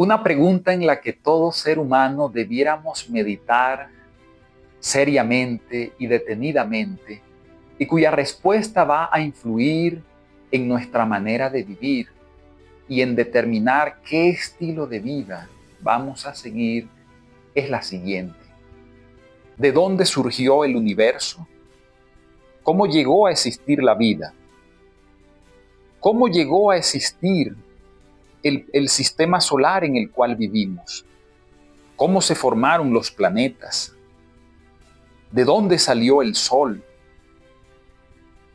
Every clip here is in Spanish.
Una pregunta en la que todo ser humano debiéramos meditar seriamente y detenidamente y cuya respuesta va a influir en nuestra manera de vivir y en determinar qué estilo de vida vamos a seguir es la siguiente. ¿De dónde surgió el universo? ¿Cómo llegó a existir la vida? ¿Cómo llegó a existir el sistema solar en el cual vivimos? ¿Cómo se formaron los planetas? ¿De dónde salió el Sol?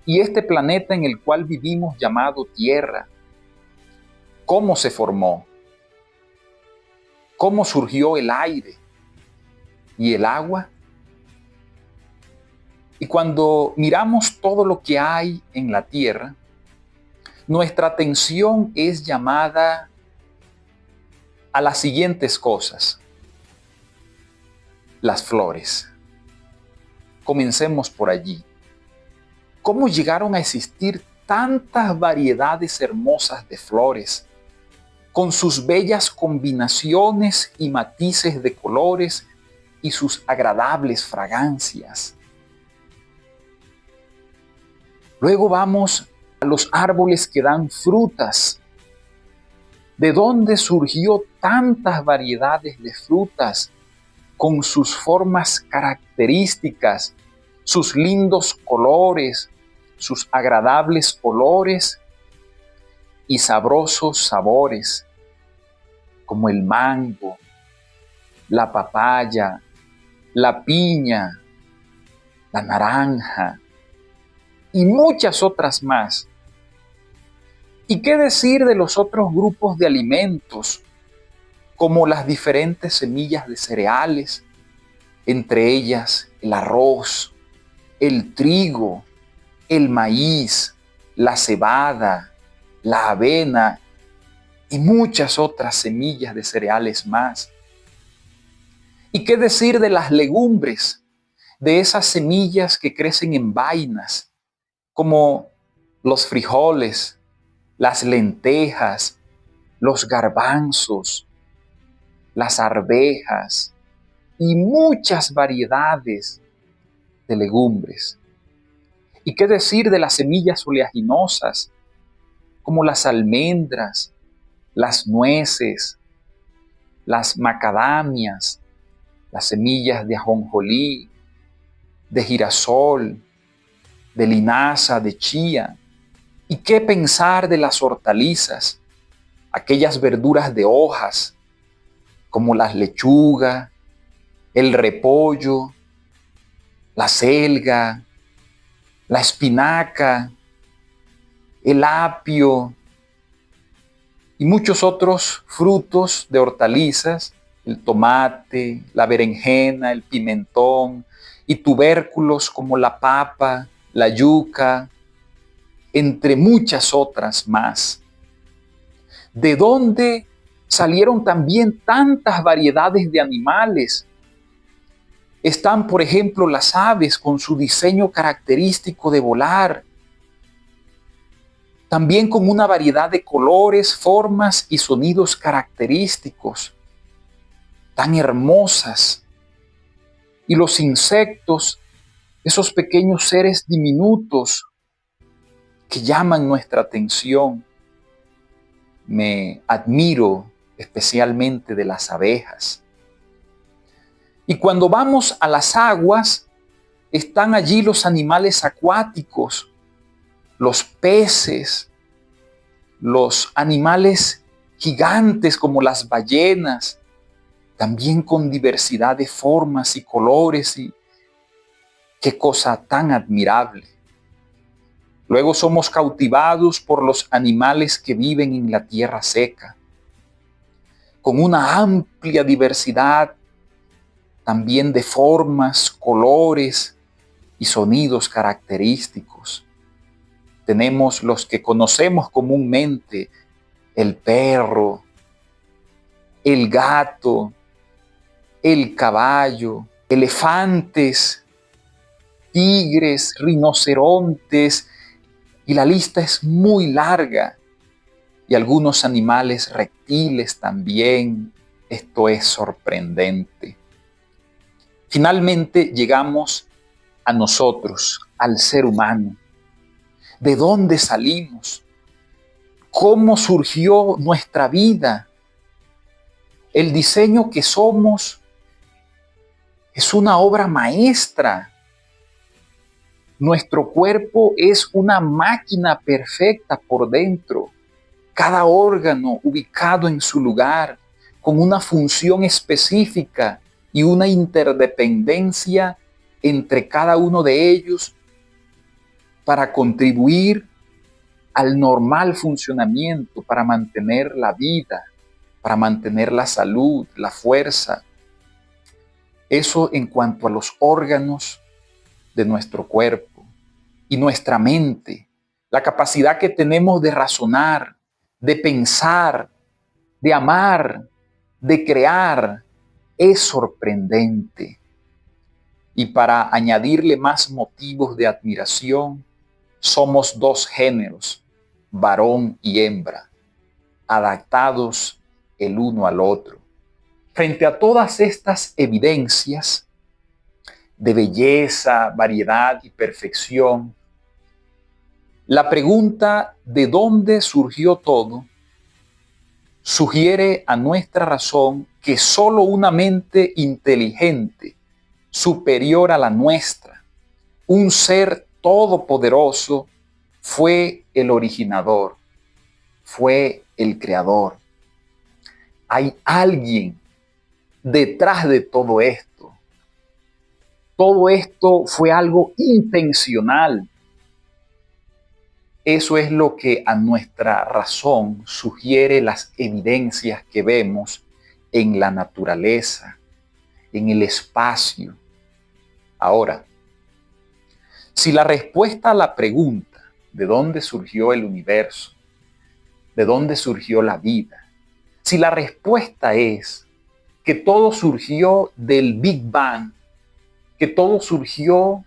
Y este planeta en el cual vivimos llamado Tierra, ¿cómo se formó? ¿Cómo surgió el aire y el agua? Y cuando miramos todo lo que hay en la Tierra, nuestra atención es llamada a las siguientes cosas. Las flores. Comencemos por allí. ¿Cómo llegaron a existir tantas variedades hermosas de flores, con sus bellas combinaciones y matices de colores y sus agradables fragancias? Luego vamos a los árboles que dan frutas. ¿De dónde surgió tantas variedades de frutas con sus formas características, sus lindos colores, sus agradables olores y sabrosos sabores, como el mango, la papaya, la piña, la naranja y muchas otras más? ¿Y qué decir de los otros grupos de alimentos, como las diferentes semillas de cereales, entre ellas el arroz, el trigo, el maíz, la cebada, la avena y muchas otras semillas de cereales más? ¿Y qué decir de las legumbres, de esas semillas que crecen en vainas, como los frijoles, las lentejas, los garbanzos, las arvejas y muchas variedades de legumbres? ¿Y qué decir de las semillas oleaginosas, como las almendras, las nueces, las macadamias, las semillas de ajonjolí, de girasol, de linaza, de chía? ¿Y qué pensar de las hortalizas, aquellas verduras de hojas, como las lechugas, el repollo, la selga, la espinaca, el apio y muchos otros frutos de hortalizas, el tomate, la berenjena, el pimentón y tubérculos como la papa, la yuca, entre muchas otras más? ¿De dónde salieron también tantas variedades de animales? Están, por ejemplo, las aves con su diseño característico de volar, también con una variedad de colores, formas y sonidos característicos, tan hermosas. Y los insectos, esos pequeños seres diminutos que llaman nuestra atención. Me admiro especialmente de las abejas. Y cuando vamos a las aguas, están allí los animales acuáticos, los peces, los animales gigantes como las ballenas, también con diversidad de formas y colores, y qué cosa tan admirable. Luego somos cautivados por los animales que viven en la tierra seca, con una amplia diversidad también de formas, colores y sonidos característicos. Tenemos los que conocemos comúnmente: el perro, el gato, el caballo, elefantes, tigres, rinocerontes, y la lista es muy larga. y algunos animales reptiles también. Esto es sorprendente. Finalmente llegamos a nosotros, al ser humano. ¿De dónde salimos? ¿Cómo surgió nuestra vida? El diseño que somos es una obra maestra. Nuestro cuerpo es una máquina perfecta por dentro. Cada órgano ubicado en su lugar, con una función específica y una interdependencia entre cada uno de ellos para contribuir al normal funcionamiento, para mantener la vida, para mantener la salud, la fuerza. Eso en cuanto a los órganos de nuestro cuerpo y nuestra mente, la capacidad que tenemos de razonar, de pensar, de amar, de crear, es sorprendente. Y para añadirle más motivos de admiración, somos dos géneros, varón y hembra, adaptados el uno al otro. Frente a todas estas evidencias de belleza, variedad y perfección, la pregunta ¿de dónde surgió todo? Sugiere a nuestra razón que solo una mente inteligente, superior a la nuestra, un ser todopoderoso, fue el originador, fue el creador. Hay alguien detrás de todo esto. Todo esto fue algo intencional. Eso es lo que a nuestra razón sugiere las evidencias que vemos en la naturaleza, en el espacio. Ahora, si la respuesta a la pregunta ¿de dónde surgió el universo? ¿De dónde surgió la vida? Si la respuesta es que todo surgió del Big Bang, que todo surgió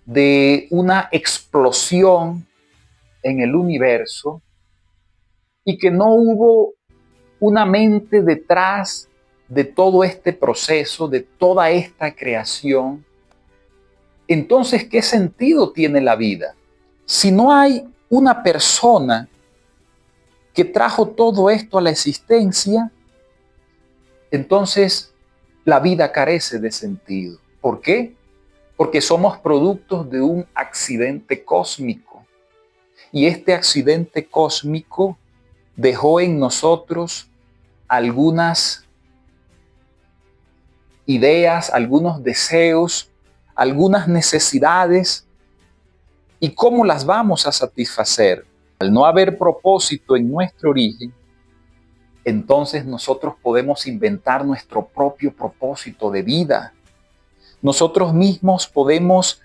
de una explosión en el universo y que no hubo una mente detrás de todo este proceso, de toda esta creación, entonces, ¿qué sentido tiene la vida? Si no hay una persona que trajo todo esto a la existencia, entonces la vida carece de sentido. ¿Por qué? Porque somos productos de un accidente cósmico. Y este accidente cósmico dejó en nosotros algunas ideas, algunos deseos, algunas necesidades. ¿Y cómo las vamos a satisfacer? Al no haber propósito en nuestro origen, entonces nosotros podemos inventar nuestro propio propósito de vida. Nosotros mismos podemos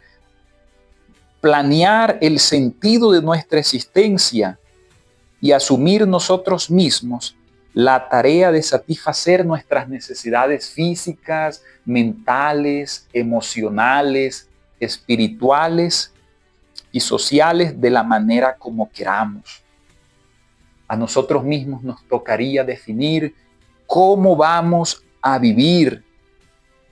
planear el sentido de nuestra existencia y asumir nosotros mismos la tarea de satisfacer nuestras necesidades físicas, mentales, emocionales, espirituales y sociales de la manera como queramos. A nosotros mismos nos tocaría definir cómo vamos a vivir,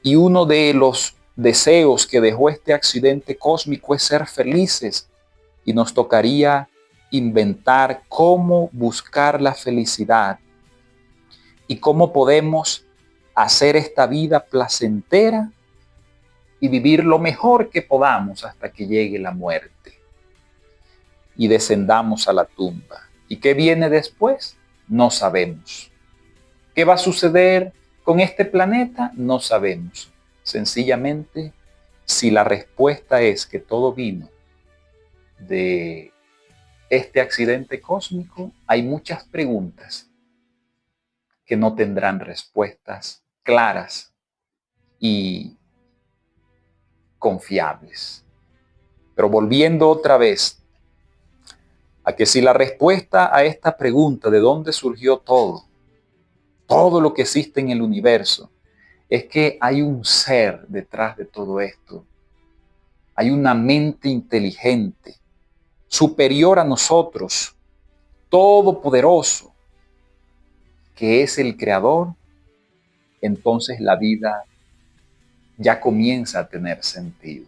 y uno de los deseos que dejó este accidente cósmico es ser felices, y nos tocaría inventar cómo buscar la felicidad y cómo podemos hacer esta vida placentera y vivir lo mejor que podamos hasta que llegue la muerte y descendamos a la tumba. ¿Y qué viene después? No sabemos. ¿Qué va a suceder con este planeta? No sabemos. Sencillamente, si la respuesta es que todo vino de este accidente cósmico, hay muchas preguntas que no tendrán respuestas claras y confiables. Pero volviendo otra vez a que si la respuesta a esta pregunta de dónde surgió todo lo que existe en el universo, es que hay un ser detrás de todo esto, hay una mente inteligente, superior a nosotros, todopoderoso, que es el creador, entonces la vida ya comienza a tener sentido.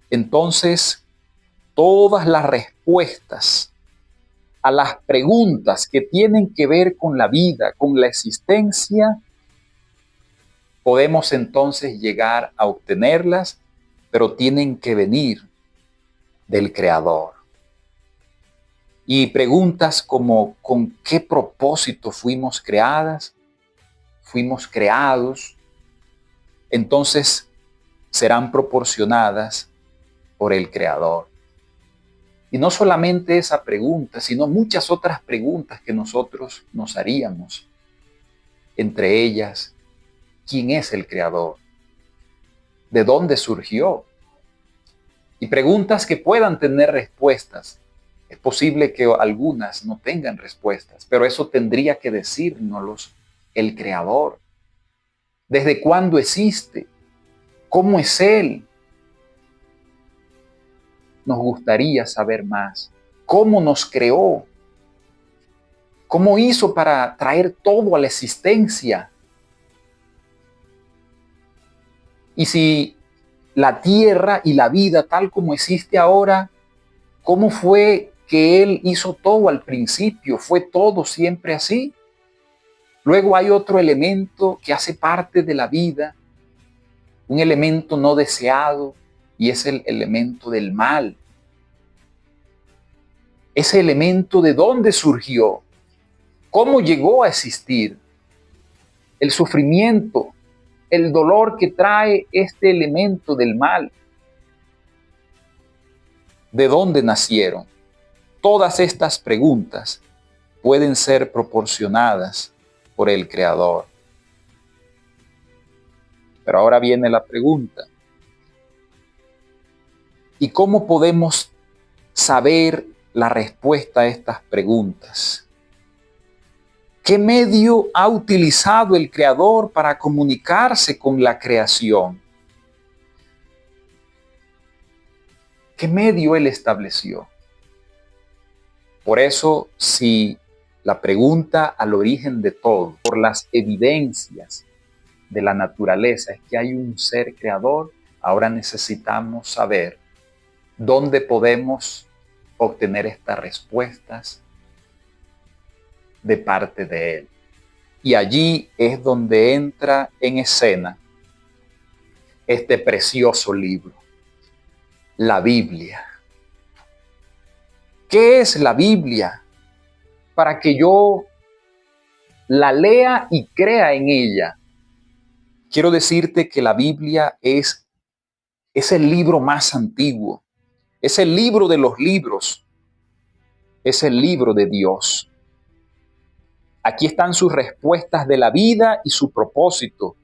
Entonces, todas las respuestas a las preguntas que tienen que ver con la vida, con la existencia, podemos entonces llegar a obtenerlas, pero tienen que venir del Creador. Y preguntas como ¿con qué propósito fuimos creadas? Fuimos creados, entonces serán proporcionadas por el Creador. Y no solamente esa pregunta, sino muchas otras preguntas que nosotros nos haríamos. Entre ellas, ¿quién es el Creador? ¿De dónde surgió? Y preguntas que puedan tener respuestas. Es posible que algunas no tengan respuestas, pero eso tendría que decírnoslos el Creador. ¿Desde cuándo existe? ¿Cómo es Él? Nos gustaría saber más. ¿Cómo nos creó? ¿Cómo hizo para traer todo a la existencia? Y si la tierra y la vida tal como existe ahora, ¿cómo fue que Él hizo todo al principio? ¿Fue todo siempre así? Luego hay otro elemento que hace parte de la vida, un elemento no deseado, y es el elemento del mal. Ese elemento, ¿de dónde surgió? ¿Cómo llegó a existir? El sufrimiento, el dolor que trae este elemento del mal. ¿De dónde nacieron? Todas estas preguntas pueden ser proporcionadas por el Creador. Pero ahora viene la pregunta. ¿Y cómo podemos saber la respuesta a estas preguntas? ¿Qué medio ha utilizado el Creador para comunicarse con la creación? ¿Qué medio Él estableció? Por eso, si la pregunta al origen de todo, por las evidencias de la naturaleza, es que hay un ser creador, ahora necesitamos saber dónde podemos obtener estas respuestas de parte de Él. Y allí es donde entra en escena este precioso libro, la Biblia. ¿Qué es la Biblia? Para que yo la lea y crea en ella. Quiero decirte que la Biblia es el libro más antiguo, es el libro de los libros, es el libro de Dios. Aquí están sus respuestas de la vida y su propósito.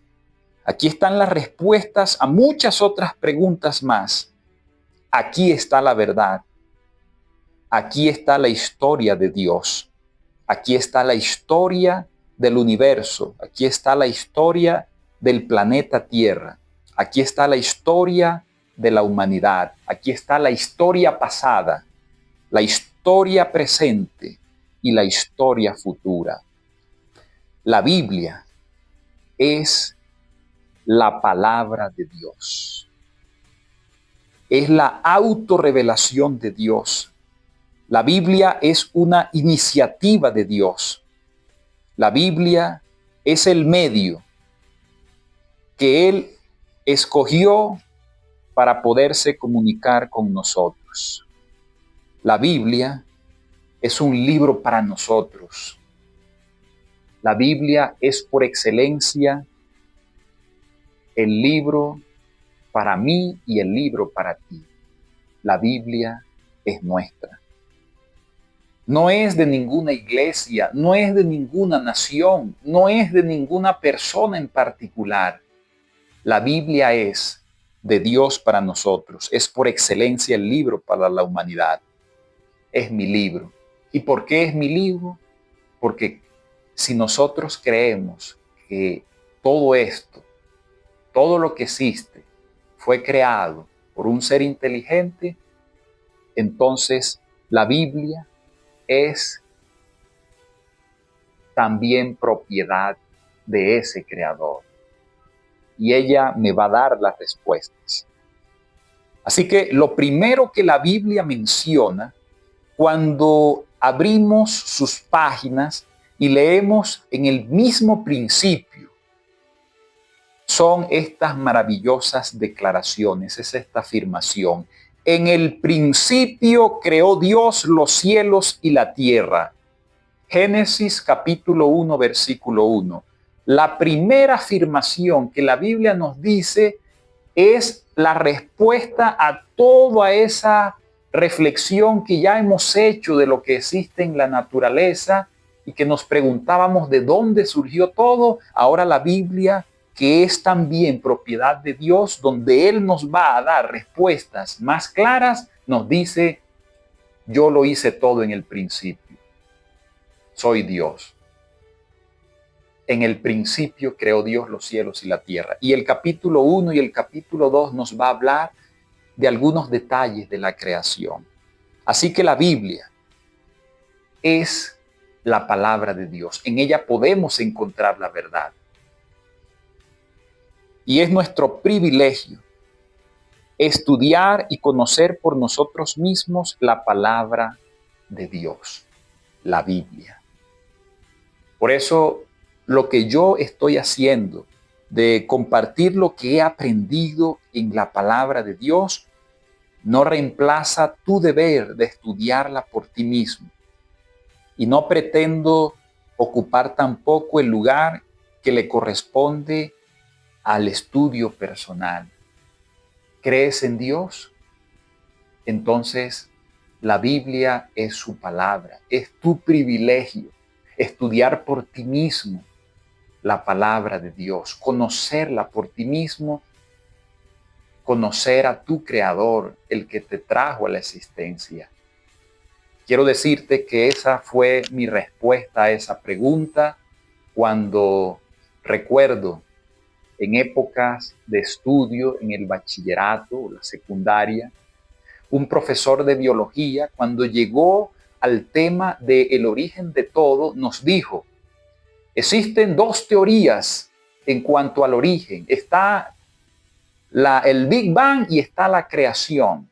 Aquí están las respuestas a muchas otras preguntas más. Aquí está la verdad. Aquí está la historia de Dios. Aquí está la historia del universo. Aquí está la historia del planeta Tierra. Aquí está la historia de la humanidad. Aquí está la historia pasada, la historia presente y la historia futura. La Biblia es la palabra de Dios. Es la autorrevelación de Dios. La Biblia es una iniciativa de Dios. La Biblia es el medio que Él escogió para poderse comunicar con nosotros. La Biblia es un libro para nosotros. La Biblia es por excelencia el libro para mí y el libro para ti. La Biblia es nuestra. No es de ninguna iglesia, no es de ninguna nación, no es de ninguna persona en particular. La Biblia es de Dios para nosotros. Es por excelencia el libro para la humanidad. Es mi libro. ¿Y por qué es mi libro? Porque si nosotros creemos que todo esto, todo lo que existe, fue creado por un ser inteligente, entonces la Biblia es también propiedad de ese Creador. Y ella me va a dar las respuestas. Así que lo primero que la Biblia menciona cuando abrimos sus páginas y leemos en el mismo principio, son estas maravillosas declaraciones, es esta afirmación. En el principio creó Dios los cielos y la tierra. Génesis capítulo 1, versículo 1. La primera afirmación que la Biblia nos dice es la respuesta a toda esa reflexión que ya hemos hecho de lo que existe en la naturaleza y que nos preguntábamos de dónde surgió todo. Ahora la Biblia, que es también propiedad de Dios, donde Él nos va a dar respuestas más claras, nos dice, yo lo hice todo en el principio. Soy Dios. En el principio creó Dios los cielos y la tierra. Y el capítulo 1 y el capítulo 2 nos va a hablar de algunos detalles de la creación. Así que la Biblia es la palabra de Dios. En ella podemos encontrar la verdad. Y es nuestro privilegio estudiar y conocer por nosotros mismos la palabra de Dios, la Biblia. Por eso, lo que yo estoy haciendo de compartir lo que he aprendido en la palabra de Dios no reemplaza tu deber de estudiarla por ti mismo. Y no pretendo ocupar tampoco el lugar que le corresponde al estudio personal. ¿Crees en Dios? Entonces, la Biblia es su palabra, es tu privilegio estudiar por ti mismo la palabra de Dios, conocerla por ti mismo, conocer a tu Creador, el que te trajo a la existencia. Quiero decirte que esa fue mi respuesta a esa pregunta cuando recuerdo en épocas de estudio en el bachillerato o la secundaria, un profesor de biología, cuando llegó al tema del origen de todo, nos dijo, existen dos teorías en cuanto al origen. Está el Big Bang y está la creación.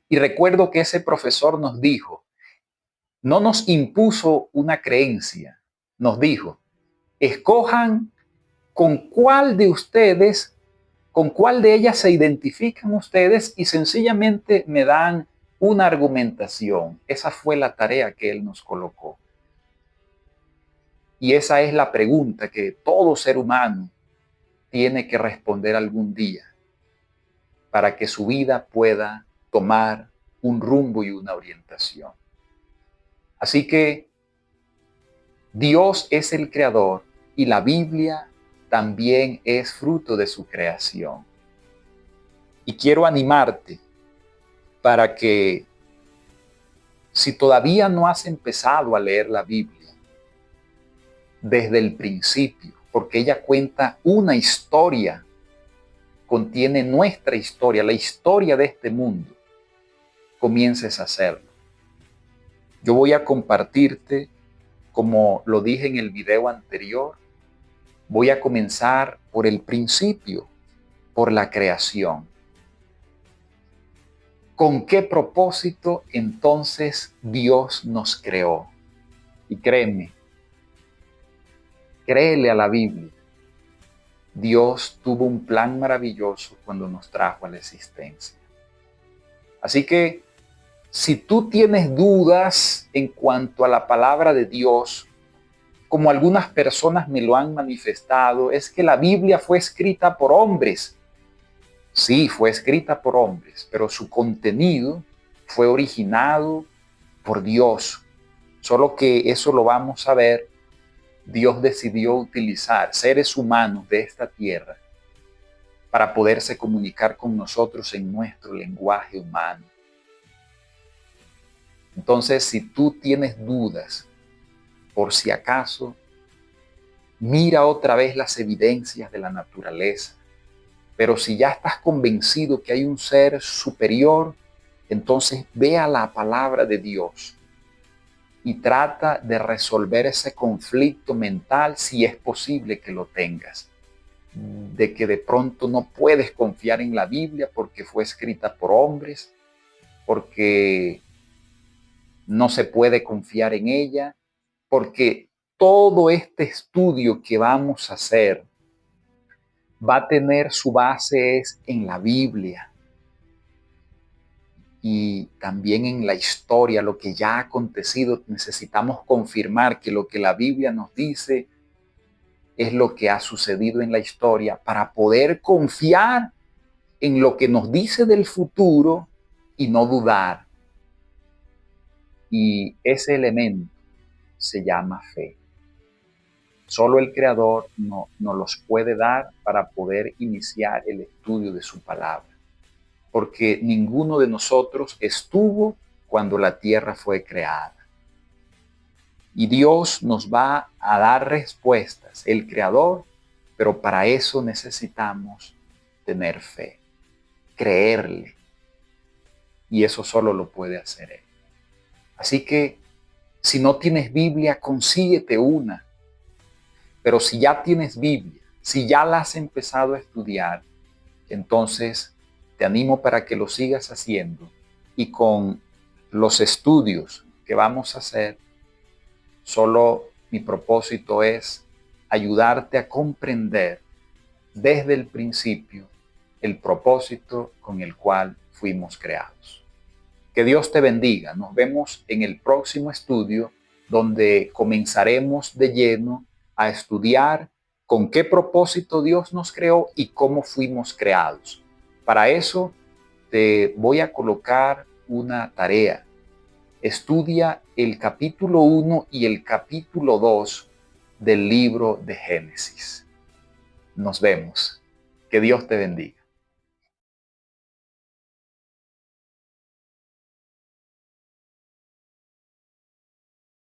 Y recuerdo que ese profesor nos dijo, no nos impuso una creencia, nos dijo, escojan con cuál de ustedes, con cuál de ellas se identifican ustedes y sencillamente me dan una argumentación. Esa fue la tarea que él nos colocó. Y esa es la pregunta que todo ser humano tiene que responder algún día para que su vida pueda tomar un rumbo y una orientación. Así que Dios es el creador y la Biblia también es fruto de su creación. Y quiero animarte para que, si todavía no has empezado a leer la Biblia desde el principio, porque ella cuenta una historia, contiene nuestra historia, la historia de este mundo, comiences a hacerlo. Yo voy a compartirte, como lo dije en el video anterior, voy a comenzar por el principio, por la creación. ¿Con qué propósito entonces Dios nos creó? Y créeme, créele a la Biblia. Dios tuvo un plan maravilloso cuando nos trajo a la existencia. Así que, si tú tienes dudas en cuanto a la palabra de Dios, como algunas personas me lo han manifestado, es que la Biblia fue escrita por hombres. Sí, fue escrita por hombres, pero su contenido fue originado por Dios. Solo que eso lo vamos a ver. Dios decidió utilizar seres humanos de esta tierra para poderse comunicar con nosotros en nuestro lenguaje humano. Entonces, si tú tienes dudas, por si acaso, mira otra vez las evidencias de la naturaleza. Pero si ya estás convencido que hay un ser superior, entonces ve a la palabra de Dios y trata de resolver ese conflicto mental si es posible que lo tengas. De que de pronto no puedes confiar en la Biblia porque fue escrita por hombres, porque no se puede confiar en ella, porque todo este estudio que vamos a hacer va a tener su base en la Biblia y también en la historia, lo que ya ha acontecido. Necesitamos confirmar que lo que la Biblia nos dice es lo que ha sucedido en la historia para poder confiar en lo que nos dice del futuro y no dudar. Y ese elemento se llama fe. Solo el Creador nos los puede dar para poder iniciar el estudio de su palabra. Porque ninguno de nosotros estuvo cuando la tierra fue creada. Y Dios nos va a dar respuestas, el Creador, pero para eso necesitamos tener fe, creerle. Y eso solo lo puede hacer Él. Así que si no tienes Biblia, consíguete una. Pero si ya tienes Biblia, si ya la has empezado a estudiar, entonces te animo para que lo sigas haciendo. Y con los estudios que vamos a hacer, solo mi propósito es ayudarte a comprender desde el principio el propósito con el cual fuimos creados. Que Dios te bendiga. Nos vemos en el próximo estudio, donde comenzaremos de lleno a estudiar con qué propósito Dios nos creó y cómo fuimos creados. Para eso te voy a colocar una tarea. Estudia el capítulo 1 y el capítulo 2 del libro de Génesis. Nos vemos. Que Dios te bendiga.